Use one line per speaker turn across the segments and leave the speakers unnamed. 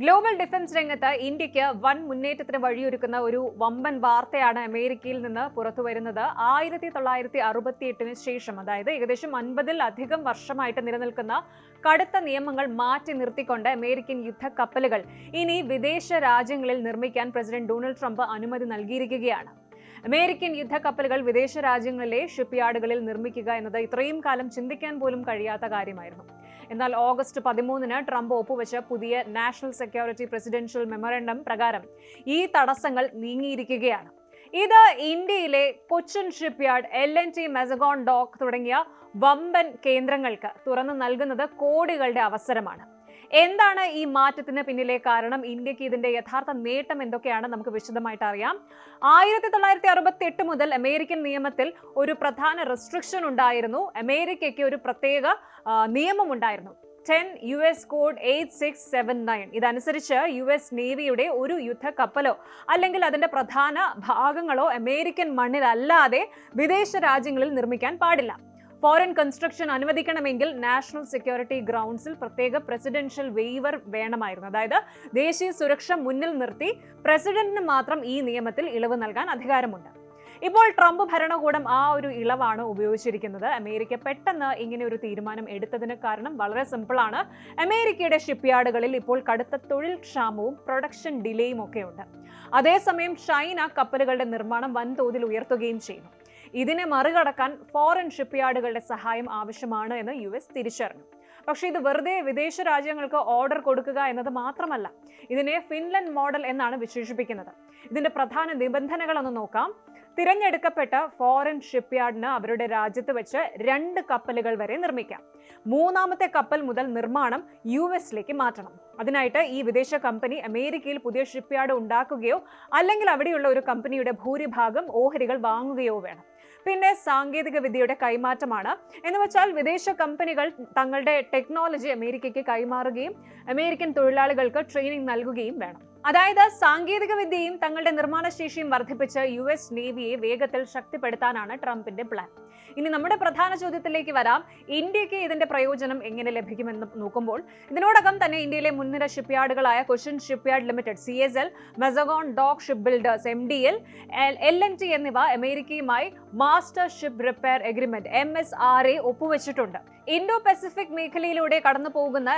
Global defence രംഗത്ത് ഇന്ത്യക്ക് വൻ മുന്നേറ്റത്തിന് വഴിയൊരുക്കുന്ന ഒരു വമ്പൻ വാർത്തയാണ് അമേരിക്കയിൽ നിന്ന് പുറത്തുവരുന്നത്. 1968 ശേഷം, അതായത് ഏകദേശം 50-ലധികം വർഷമായിട്ട് നിലനിൽക്കുന്ന കടുത്ത നിയമങ്ങൾ മാറ്റി നിർത്തിക്കൊണ്ട് അമേരിക്കൻ യുദ്ധക്കപ്പലുകൾ ഇനി വിദേശ രാജ്യങ്ങളിൽ നിർമ്മിക്കാൻ പ്രസിഡന്റ് ഡൊണാൾഡ് ട്രംപ് അനുമതി നൽകിയിരിക്കുകയാണ്. അമേരിക്കൻ യുദ്ധക്കപ്പലുകൾ വിദേശ രാജ്യങ്ങളിലെ ഷിപ്പ്യാർഡുകളിൽ നിർമ്മിക്കുക എന്നത് ഇത്രയും കാലം ചിന്തിക്കാൻ പോലും കഴിയാത്ത കാര്യമായിരുന്നു. എന്നാൽ ഓഗസ്റ്റ് 13-ന് ട്രംപ് ഒപ്പുവെച്ച പുതിയ നാഷണൽ സെക്യൂരിറ്റി പ്രസിഡൻഷ്യൽ മെമ്മോറണ്ടം പ്രകാരം ഈ തടസ്സങ്ങൾ നീങ്ങിയിരിക്കുകയാണ്. ഇത് ഇന്ത്യയിലെ Cochin shipyard, LNT Mazagon dock തുടങ്ങിയ വമ്പൻ കേന്ദ്രങ്ങൾക്ക് തുറന്നു നൽകുന്നത് കോടികളുടെ അവസരമാണ്. എന്താണ് ഈ മാറ്റത്തിന് പിന്നിലെ കാരണം? ഇന്ത്യക്ക് ഇതിന്റെ യഥാർത്ഥ നേട്ടം എന്തൊക്കെയാണ്? നമുക്ക് വിശദമായിട്ട് അറിയാം. 1968 മുതൽ അമേരിക്കൻ നിയമത്തിൽ ഒരു പ്രധാന റെസ്ട്രിക്ഷൻ ഉണ്ടായിരുന്നു. അമേരിക്കയ്ക്ക് ഒരു പ്രത്യേക നിയമം ഉണ്ടായിരുന്നു, 10 US കോഡ് 8679. ഇതനുസരിച്ച് US നേവിയുടെ ഒരു യുദ്ധക്കപ്പലോ അല്ലെങ്കിൽ അതിന്റെ പ്രധാന ഭാഗങ്ങളോ അമേരിക്കൻ മണ്ണിലല്ലാതെ വിദേശ രാജ്യങ്ങളിൽ നിർമ്മിക്കാൻ പാടില്ല. ഫോറിൻ കൺസ്ട്രക്ഷൻ അനുവദിക്കണമെങ്കിൽ നാഷണൽ സെക്യൂരിറ്റി ഗ്രൗണ്ട്സിൽ പ്രത്യേക പ്രസിഡൻഷ്യൽ വെയ്വർ വേണമായിരുന്നു. അതായത് ദേശീയ സുരക്ഷ മുന്നിൽ നിർത്തി പ്രസിഡന്റിന് മാത്രം ഈ നിയമത്തിൽ ഇളവ് നൽകാൻ അധികാരമുണ്ട്. ഇപ്പോൾ ട്രംപ് ഭരണകൂടം ആ ഒരു ഇളവാണ് ഉപയോഗിച്ചിരിക്കുന്നത്. അമേരിക്ക പെട്ടെന്ന് ഇങ്ങനെ ഒരു തീരുമാനം എടുത്തതിന് കാരണം വളരെ സിമ്പിളാണ്. അമേരിക്കയുടെ ഷിപ്പ്യാർഡുകളിൽ ഇപ്പോൾ കടുത്ത തൊഴിൽ ക്ഷാമവും പ്രൊഡക്ഷൻ ഡിലേയും ഒക്കെ ഉണ്ട്. അതേസമയം ചൈന കപ്പലുകളുടെ നിർമ്മാണം വൻതോതിൽ ഉയർത്തുകയും ചെയ്യുന്നു. ഇതിനെ മറികടക്കാൻ ഫോറിൻ ഷിപ്പ്യാർഡുകളുടെ സഹായം ആവശ്യമാണ് എന്ന് US തിരിച്ചറിഞ്ഞു. പക്ഷേ ഇത് വെറുതെ വിദേശ രാജ്യങ്ങൾക്ക് ഓർഡർ കൊടുക്കുക എന്നത് മാത്രമല്ല. ഇതിനെ ഫിൻലൻഡ് മോഡൽ എന്നാണ് വിശേഷിപ്പിക്കുന്നത്. ഇതിന്റെ പ്രധാന നിബന്ധനകളൊന്ന് നോക്കാം. തിരഞ്ഞെടുക്കപ്പെട്ട ഫോറിൻ ഷിപ്പ്യാർഡിന് അവരുടെ രാജ്യത്ത് വെച്ച് 2 കപ്പലുകൾ വരെ നിർമ്മിക്കാം. 3ാമത്തെ കപ്പൽ മുതൽ നിർമ്മാണം US-ലേക്ക് മാറ്റണം. അതിനായിട്ട് ഈ വിദേശ കമ്പനി അമേരിക്കയിൽ പുതിയ ഷിപ്പ്യാർഡ് ഉണ്ടാക്കുകയോ അല്ലെങ്കിൽ അവിടെയുള്ള ഒരു കമ്പനിയുടെ ഭൂരിഭാഗം ഓഹരികൾ വാങ്ങുകയോ വേണം. പിന്നെ സാങ്കേതിക വിദ്യയുടെ കൈമാറ്റമാണ്. എന്ന് വെച്ചാൽ വിദേശ കമ്പനികൾ തങ്ങളുടെ ടെക്നോളജി അമേരിക്കയ്ക്ക് കൈമാറുകയും അമേരിക്കൻ തൊഴിലാളികൾക്ക് ട്രെയിനിങ് നൽകുകയും വേണം. അതായത് സാങ്കേതിക വിദ്യയും തങ്ങളുടെ നിർമ്മാണ ശേഷിയും വർദ്ധിപ്പിച്ച് US നേവിയെ വേഗത്തിൽ ശക്തിപ്പെടുത്താനാണ് ട്രംപിന്റെ പ്ലാൻ. ഇനി നമ്മുടെ പ്രധാന ചോദ്യത്തിലേക്ക് വരാം. ഇന്ത്യക്ക് ഇതിന്റെ പ്രയോജനം എങ്ങനെ ലഭിക്കുമെന്ന് നോക്കുമ്പോൾ, ഇതിനോടകം തന്നെ ഇന്ത്യയിലെ മുൻനിര ഷിപ്പ്യാർഡുകളായ Cochin shipyard limited, CSL, Mazagon dock ship builders, MDL, LNT എന്നിവ അമേരിക്കയുമായി master ship repair agreement MSRA ഒപ്പുവെച്ചിട്ടുണ്ട്. ഇൻഡോ പസഫിക് മേഖലയിലൂടെ കടന്നു പോകുന്ന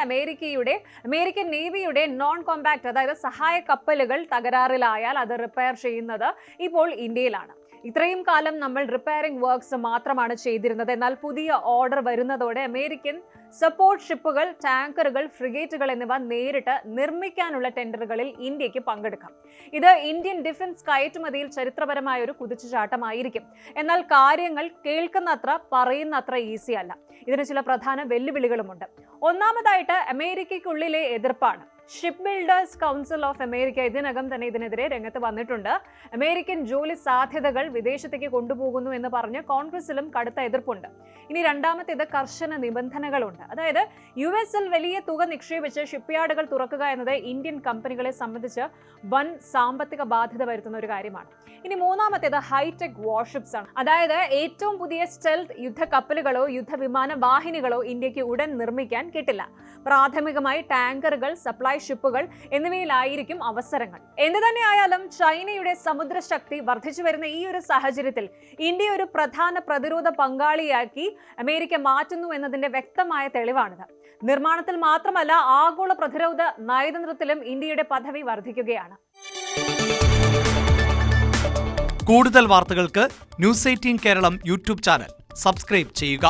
അമേരിക്കൻ നേവിയുടെ നോൺ കോമ്പാക്ട്, അതായത് സഹായ കപ്പലുകൾ തകരാറിലായാൽ അത് റിപ്പയർ ചെയ്യുന്നത് ഇപ്പോൾ ഇന്ത്യയിലാണ്. ഇത്രയും കാലം നമ്മൾ റിപ്പയറിംഗ് വർക്ക്സ് മാത്രമാണ് ചെയ്തിരുന്നത്. എന്നാൽ പുതിയ ഓർഡർ വരുന്നതോടെ അമേരിക്കൻ സപ്പോർട്ട് ഷിപ്പുകൾ, ടാങ്കറുകൾ, ഫ്രിഗേറ്റുകൾ എന്നിവ നേരിട്ട് നിർമ്മിക്കാനുള്ള ടെൻഡറുകളിൽ ഇന്ത്യക്ക് പങ്കെടുക്കാം. ഇത് ഇന്ത്യൻ ഡിഫൻസ് കയറ്റുമതിയിൽ ചരിത്രപരമായ ഒരു കുതിച്ചുചാട്ടമായിരിക്കും. എന്നാൽ കാര്യങ്ങൾ കേൾക്കുന്നത്ര പറയുന്നത്ര ഈസി അല്ല. ഇതിന് ചില പ്രധാന വെല്ലുവിളികളുമുണ്ട്. ഒന്നാമതായിട്ട് അമേരിക്കയ്ക്കുള്ളിലെ എതിർപ്പാണ്. Ship builders council of America ഇതിനകം തന്നെ ഇതിനെതിരെ രംഗത്ത് വന്നിട്ടുണ്ട്. അമേരിക്കൻ ജോലി സാധ്യതകൾ വിദേശത്തേക്ക് കൊണ്ടുപോകുന്നു എന്ന് പറഞ്ഞ് കോൺഗ്രസിലും കടുത്ത എതിർപ്പുണ്ട്. ഇനി രണ്ടാമത്തേത് കർശന നിബന്ധനകളുണ്ട്. അതായത് US-ൽ വലിയ തുക നിക്ഷേപിച്ച് ഷിപ്പ്യാർഡുകൾ തുറക്കുക എന്നത് ഇന്ത്യൻ കമ്പനികളെ സംബന്ധിച്ച് വൻ സാമ്പത്തിക ബാധ്യത വരുത്തുന്ന ഒരു കാര്യമാണ്. ഇനി മൂന്നാമത്തേത് ഹൈടെക് വാർഷിപ്സ് ആണ്. അതായത് ഏറ്റവും പുതിയ സ്റ്റെൽത്ത് യുദ്ധക്കപ്പലുകളോ യുദ്ധവിമാന വാഹിനികളോ ഇന്ത്യക്ക് ഉടൻ നിർമ്മിക്കാൻ കിട്ടില്ല. പ്രാഥമികമായി ടാങ്കറുകൾ, സപ്ലൈ ഷിപ്പുകൾ എന്നിവയിലായിരിക്കും അവസരങ്ങൾ. എന്തു തന്നെയായാലും ചൈനയുടെ സമുദ്രശക്തി വർദ്ധിച്ചു വരുന്ന ഈ ഒരു സാഹചര്യത്തിൽ ഇന്ത്യ ഒരു പ്രധാന പ്രതിരോധ പങ്കാളിയാക്കി അമേരിക്ക മാറ്റുന്നു എന്നതിന്റെ വ്യക്തമായ തെളിവാണിത്. നിർമ്മാണത്തിൽ മാത്രമല്ല, ആഗോള പ്രതിരോധ നയതന്ത്രത്തിലും ഇന്ത്യയുടെ പദവി വർദ്ധിക്കുകയാണ്.
കൂടുതൽ വാർത്തകൾക്ക് News 18 Keralam YouTube channel subscribe ചെയ്യുക.